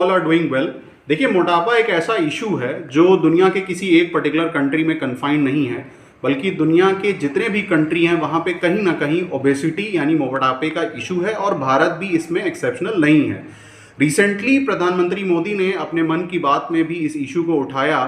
All are doing well. देखिए, मोटापा एक ऐसा इशू है जो दुनिया के किसी एक पर्टिकुलर कंट्री में कन्फाइंड नहीं है, बल्कि दुनिया के जितने भी कंट्री हैं वहाँ पे कहीं ना कहीं ओबेसिटी यानी मोटापे का इशू है, और भारत भी इसमें एक्सेप्शनल नहीं है। रिसेंटली प्रधानमंत्री मोदी ने अपने मन की बात में भी इस इशू को उठाया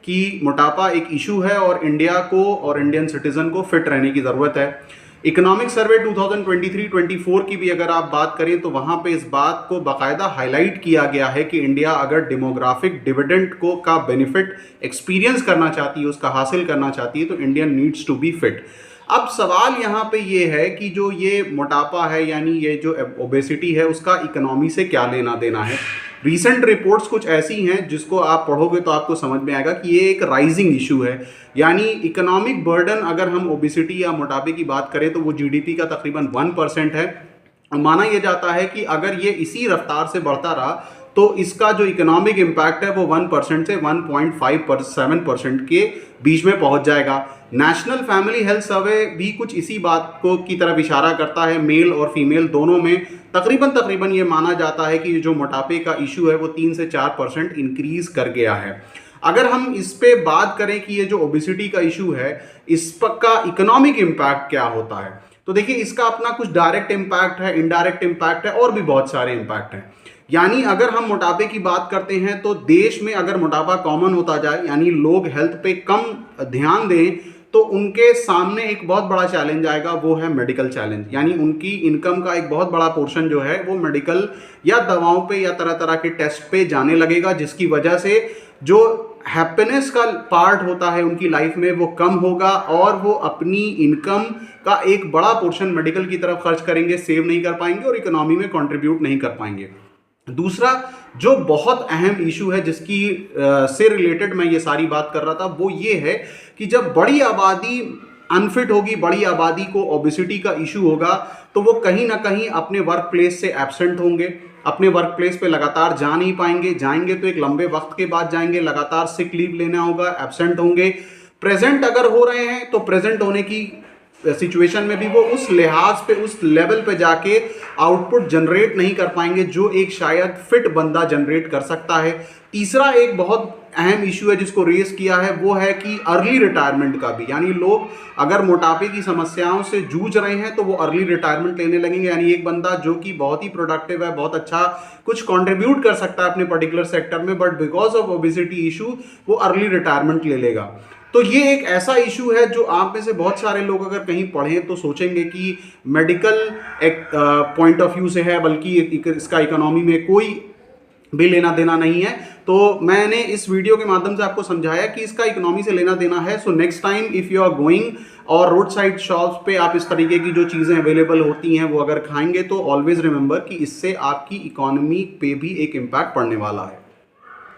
कि मोटापा एक इशू है और इंडिया को और इंडियन सिटीजन को फिट रहने की ज़रूरत है। इकोनॉमिक सर्वे 2023-24 की भी अगर आप बात करें तो वहाँ पे इस बात को बाकायदा हाईलाइट किया गया है कि इंडिया अगर डेमोग्राफिक डिविडेंड को का बेनिफिट एक्सपीरियंस करना चाहती है, उसका हासिल करना चाहती है, तो India needs to be fit. अब सवाल यहाँ पे ये है कि जो ये मोटापा है यानी ये जो ओबेसिटी है उसका इकोनॉमी से क्या लेना देना है। रीसेंट रिपोर्ट्स कुछ ऐसी हैं जिसको आप पढ़ोगे तो आपको समझ में आएगा कि ये एक राइजिंग इशू है। यानी इकोनॉमिक बर्डन अगर हम ओबेसिटी या मोटापे की बात करें तो वो जीडीपी का तकरीबन 1% है। माना यह जाता है कि अगर ये इसी रफ्तार से बढ़ता रहा तो इसका जो इकोनॉमिक इम्पैक्ट है वो 1% से 1.57% के बीच में पहुंच जाएगा। नेशनल फैमिली हेल्थ सर्वे भी कुछ इसी बात को की तरफ इशारा करता है। मेल और फीमेल दोनों में तकरीबन ये माना जाता है कि जो मोटापे का इशू है वो 3 से 4% इंक्रीज कर गया है। अगर हम इस पे बात करें कि ये जो ओबेसिटी का इशू है इसका इकोनॉमिक इम्पैक्ट क्या होता है, तो देखिए इसका अपना कुछ डायरेक्ट इम्पैक्ट है, इनडायरेक्ट इम्पैक्ट है और भी बहुत सारे इम्पैक्ट हैं। यानी अगर हम मोटापे की बात करते हैं तो देश में अगर मोटापा कॉमन होता जाए यानी लोग हेल्थ पे कम ध्यान दें तो उनके सामने एक बहुत बड़ा चैलेंज आएगा, वो है मेडिकल चैलेंज। यानी उनकी इनकम का एक बहुत बड़ा पोर्शन जो है वो मेडिकल या दवाओं पे या तरह तरह के टेस्ट पे जाने लगेगा, जिसकी वजह से जो हैप्पीनेस का पार्ट होता है उनकी लाइफ में वो कम होगा और वो अपनी इनकम का एक बड़ा पोर्शन मेडिकल की तरफ खर्च करेंगे, सेव नहीं कर पाएंगे और इकोनॉमी में कंट्रीब्यूट नहीं कर पाएंगे। दूसरा जो बहुत अहम इशू है जिसकी से रिलेटेड मैं ये सारी बात कर रहा था वो ये है कि जब बड़ी आबादी अनफिट होगी, बड़ी आबादी को ओबेसिटी का इशू होगा तो वो कहीं ना कहीं अपने वर्क प्लेस से एब्सेंट होंगे, अपने वर्क प्लेस पे लगातार जा नहीं पाएंगे, जाएंगे तो एक लंबे वक्त के बाद जाएंगे, लगातार सिक लीव लेना होगा, एब्सेंट होंगे। प्रेजेंट अगर हो रहे हैं तो प्रेजेंट होने की सिचुएशन में भी वो उस लिहाज पे उस लेवल पे जाके आउटपुट जनरेट नहीं कर पाएंगे जो एक शायद फिट बंदा जनरेट कर सकता है। तीसरा एक बहुत अहम इशू है जिसको रेस किया है वो है कि अर्ली रिटायरमेंट का भी, यानी लोग अगर मोटापे की समस्याओं से जूझ रहे हैं तो वो अर्ली रिटायरमेंट लेने लगेंगे। यानी एक बंदा जो कि बहुत ही प्रोडक्टिव है, बहुत अच्छा कुछ कंट्रीब्यूट कर सकता है अपने पर्टिकुलर सेक्टर में, but because of obesity issue वो अर्ली रिटायरमेंट ले लेगा। तो ये एक ऐसा इशू है जो आप में से बहुत सारे लोग अगर कहीं पढ़ें तो सोचेंगे कि मेडिकल एक पॉइंट ऑफ व्यू से है, बल्कि इसका इकोनॉमी में कोई भी लेना देना नहीं है। तो मैंने इस वीडियो के माध्यम से आपको समझाया कि इसका इकोनॉमी से लेना देना है। So next time if you are going और रोड साइड शॉप्स पे आप इस तरीके की जो चीज़ें अवेलेबल होती हैं वो अगर खाएंगे तो ऑलवेज रिमेंबर कि इससे आपकी इकोनॉमी पे भी एक इम्पैक्ट पड़ने वाला है।